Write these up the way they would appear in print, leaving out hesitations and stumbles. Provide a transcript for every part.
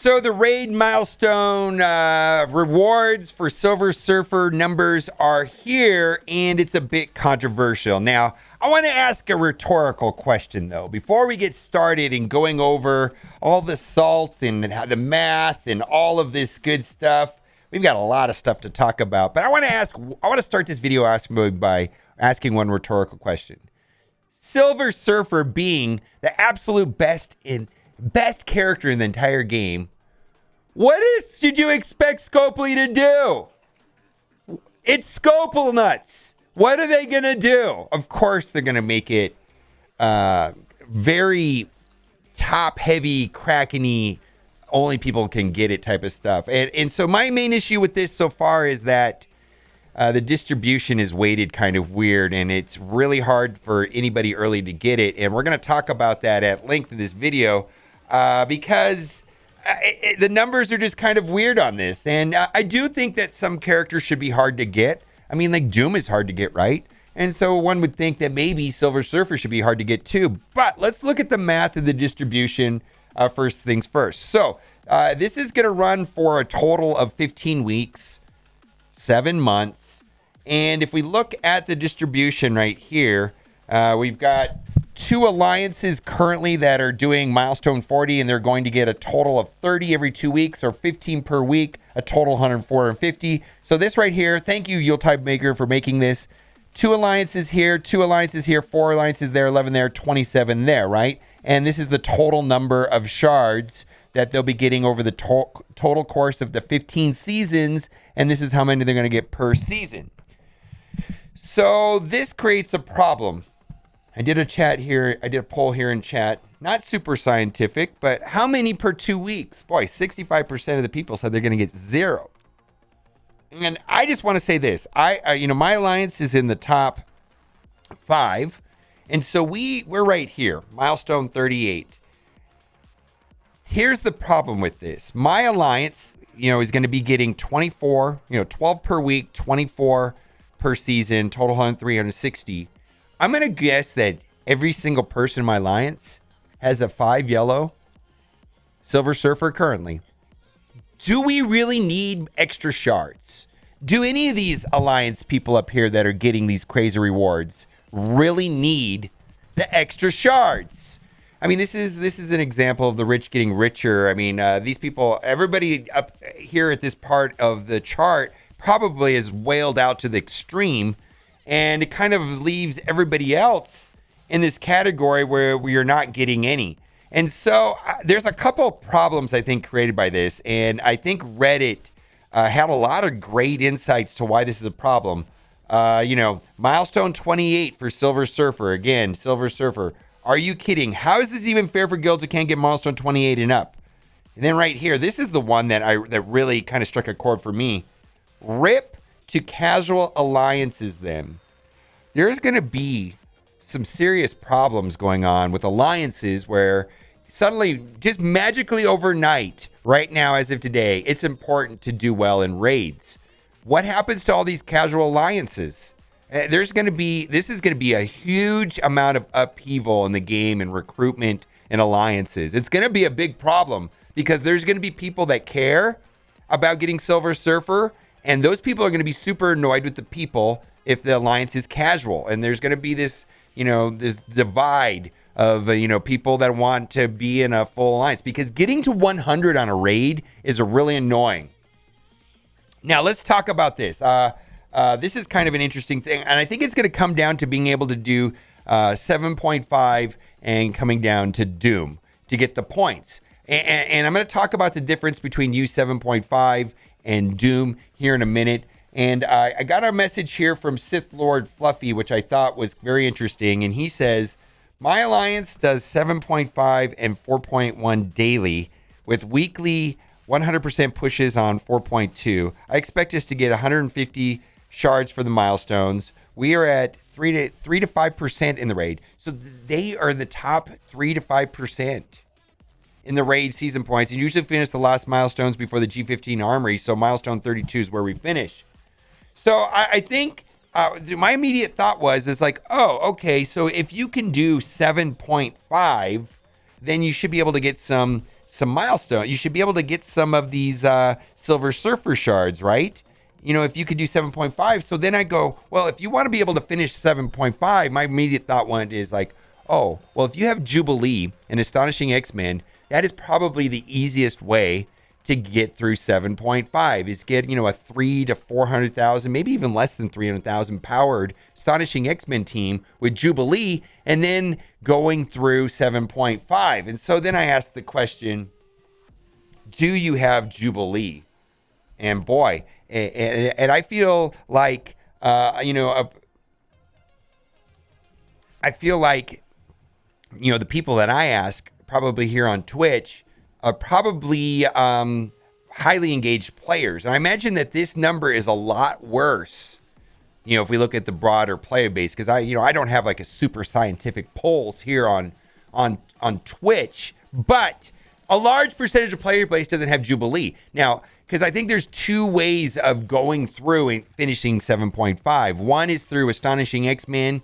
So the raid milestone rewards for Silver Surfer numbers are here, and it's a bit controversial. Now, I want to ask a rhetorical question, though, before we get started in going over all the salt and the math and all of this good stuff. We've got a lot of stuff to talk about, but I want to start this video by asking one rhetorical question. Silver Surfer being the absolute best character in the entire game, what did you expect Scopely to do? It's Scopel nuts. What are they going to do? Of course, they're going to make it very top-heavy, Kraken-y, only people can get it type of stuff. And so my main issue with this so far is that the distribution is weighted kind of weird, and it's really hard for anybody early to get it. And we're going to talk about that at length in this video because the numbers are just kind of weird on this. And I do think that some characters should be hard to get. I mean, like Doom is hard to get, right? And so one would think that maybe Silver Surfer should be hard to get too. But let's look at the math of the distribution first things first. So this is going to run for a total of 15 weeks, 7 months. And if we look at the distribution right here, we've got 2 alliances currently that are doing milestone 40, and they're going to get a total of 30 every 2 weeks, or 15 per week, a total 150. So this right here, thank you, Yuletide Maker, for making this. 2 alliances here, 2 alliances here, 4 alliances there, 11 there, 27 there, right? And this is the total number of shards that they'll be getting over the total course of the 15 seasons, and this is how many they're going to get per season. So this creates a problem. I did a poll here in chat. Not super scientific, but how many per 2 weeks? Boy, 65% of the people said they're going to get 0. And I just want to say this. My alliance is in the top 5. And so we're right here, milestone 38. Here's the problem with this. My alliance, is going to be getting 24, 12 per week, 24 per season, total 360. I'm going to guess that every single person in my alliance has a 5 yellow Silver Surfer currently. Do we really need extra shards? Do any of these alliance people up here that are getting these crazy rewards really need the extra shards? I mean, this is an example of the rich getting richer. I mean, these people, everybody up here at this part of the chart probably is wailed out to the extreme, and it kind of leaves everybody else in this category where we are not getting any. And so there's a couple of problems, I think, created by this. And I think Reddit had a lot of great insights to why this is a problem. Milestone 28 for Silver Surfer. Again, Silver Surfer. Are you kidding? How is this even fair for guilds who can't get milestone 28 and up? And then right here, this is the one that really kind of struck a chord for me. RIP to casual alliances then. There's going to be some serious problems going on with alliances where suddenly, just magically overnight, right now as of today, it's important to do well in raids. What happens to all these casual alliances? This is going to be a huge amount of upheaval in the game and recruitment and alliances. It's going to be a big problem because there's going to be people that care about getting Silver Surfer, and those people are going to be super annoyed with the people if the alliance is casual. And there's going to be this divide of, people that want to be in a full alliance, because getting to 100 on a raid is really annoying. Now, let's talk about this. This is kind of an interesting thing, and I think it's going to come down to being able to do 7.5 and coming down to Doom to get the points. And I'm going to talk about the difference between U7.5 and Doom here in a minute. And I got a message here from Sith Lord Fluffy, which I thought was very interesting. And he says, my alliance does 7.5 and 4.1 daily with weekly 100% pushes on 4.2. I expect us to get 150 shards for the milestones. We are at 3 to 5% in the raid. So they are the top 3 to 5% in the raid season points, and usually finish the last milestones before the G15 armory. So milestone 32 is where we finish. So I think my immediate thought is like, oh, okay. So if you can do 7.5, then you should be able to get some some milestone. You should be able to get some of these Silver Surfer shards, right? If you could do 7.5. So then I go, well, if you want to be able to finish 7.5, my immediate thought one is like, oh, well, if you have Jubilee and Astonishing X-Men, that is probably the easiest way to get through 7.5 is get, a 300,000 to 400,000, maybe even less than 300,000 powered Astonishing X-Men team with Jubilee and then going through 7.5. And so then I asked the question, do you have Jubilee? And boy, and I feel like, I feel like, the people that I ask probably here on Twitch are probably highly engaged players. And I imagine that this number is a lot worse, if we look at the broader player base, because I don't have like a super scientific pulse here on Twitch, but a large percentage of player base doesn't have Jubilee. Now, because I think there's two ways of going through and finishing 7.5. One is through Astonishing X-Men,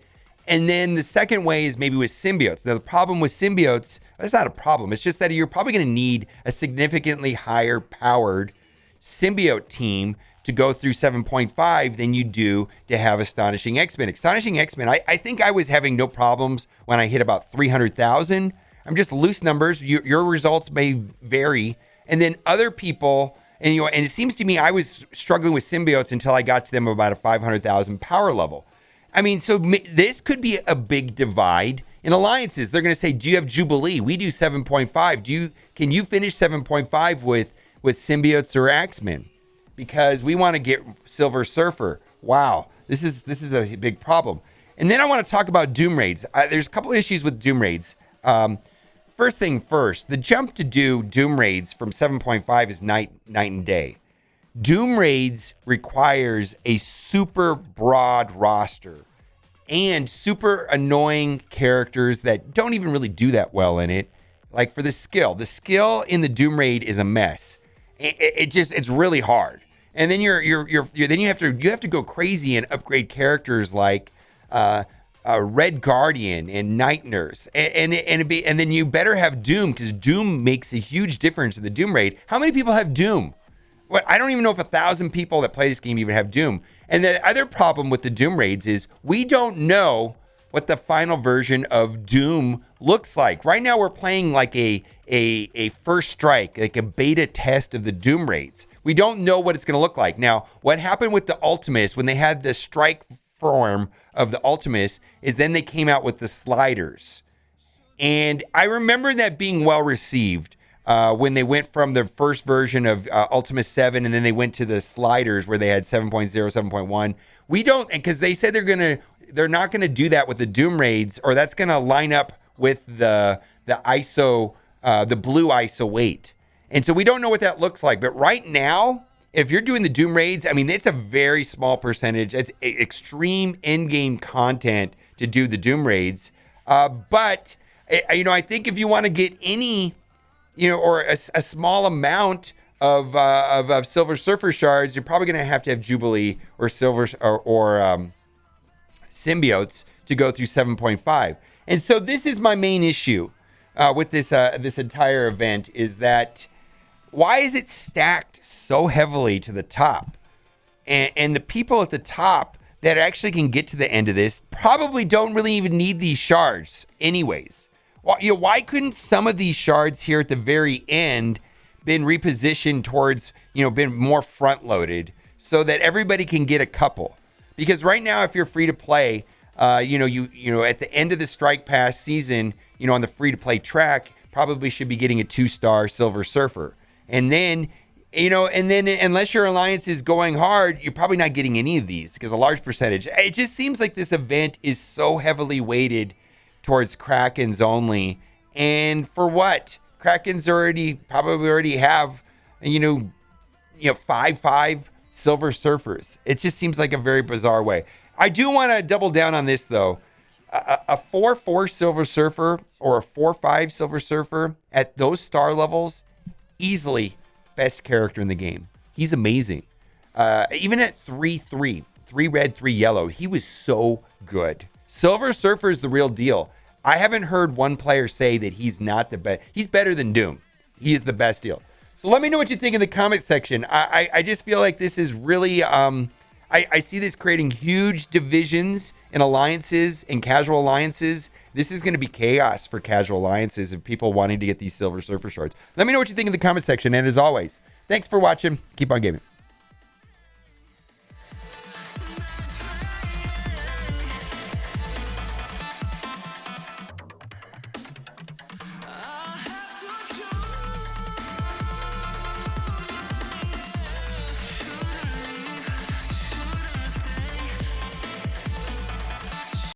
and then the second way is maybe with symbiotes. Now, the problem with symbiotes, that's not a problem. It's just that you're probably going to need a significantly higher powered symbiote team to go through 7.5 than you do to have Astonishing X-Men. Astonishing X-Men, I think I was having no problems when I hit about 300,000. I'm just loose numbers. Your results may vary. And then other people, and it seems to me I was struggling with symbiotes until I got to them about a 500,000 power level. I mean, so this could be a big divide in alliances. They're going to say, do you have Jubilee? We do 7.5. Can you finish 7.5 with symbiotes or X-Men? Because we want to get Silver Surfer. Wow, this is a big problem. And then I want to talk about Doom Raids. There's a couple of issues with Doom Raids. First thing first, the jump to do Doom Raids from 7.5 is night and day. Doom Raids requires a super broad roster and super annoying characters that don't even really do that well in it. Like for the skill in the Doom Raid is a mess. It's really hard. And then you have to go crazy and upgrade characters like Red Guardian and Night Nurse, and then you better have Doom, because Doom makes a huge difference in the Doom Raid. How many people have Doom? I don't even know if 1,000 people that play this game even have Doom. And the other problem with the Doom Raids is we don't know what the final version of Doom looks like. Right now we're playing like a first strike, like a beta test of the Doom Raids. We don't know what it's going to look like. Now, what happened with the Ultimus when they had the strike form of the Ultimus is then they came out with the sliders. And I remember that being well received. When they went from the first version of Ultimus 7 and then they went to the sliders where they had 7.0, 7.1. We don't, because they said they're not going to do that with the Doom Raids, or that's going to line up with the ISO, the blue ISO weight. And so we don't know what that looks like. But right now, if you're doing the Doom Raids, I mean, it's a very small percentage. It's extreme in-game content to do the Doom Raids. But I think if you want to get any, or a small amount of Silver Surfer shards, you're probably going to have Jubilee or Silver or symbiotes to go through 7.5. And so this is my main issue with this entire event, is that why is it stacked so heavily to the top? And the people at the top that actually can get to the end of this probably don't really even need these shards anyways. Why couldn't some of these shards here at the very end been repositioned towards, been more front loaded so that everybody can get a couple? Because right now, if you're free to play, at the end of the Strike Pass season, on the free to play track, probably should be getting a 2-star Silver Surfer. And then, unless your alliance is going hard, you're probably not getting any of these, because a large percentage. It just seems like this event is so heavily weighted towards Krakens only. And for what? Krakens probably already have, 5 Silver Surfers. It just seems like a very bizarre way. I do want to double down on this, though. A 4-4 Silver Surfer or a 4-5 Silver Surfer at those star levels, easily best character in the game. He's amazing. Even at 3-3, 3 red, 3 yellow, he was so good. Silver Surfer is the real deal. I haven't heard one player say that he's not the best. He's better than Doom. he is the best deal. So let me know what you think in the comment section. I just feel like this is really, I see this creating huge divisions in alliances and casual alliances. This is going to be chaos for casual alliances and people wanting to get these Silver Surfer shorts. Let me know what you think in the comment section. And as always, thanks for watching. Keep on gaming.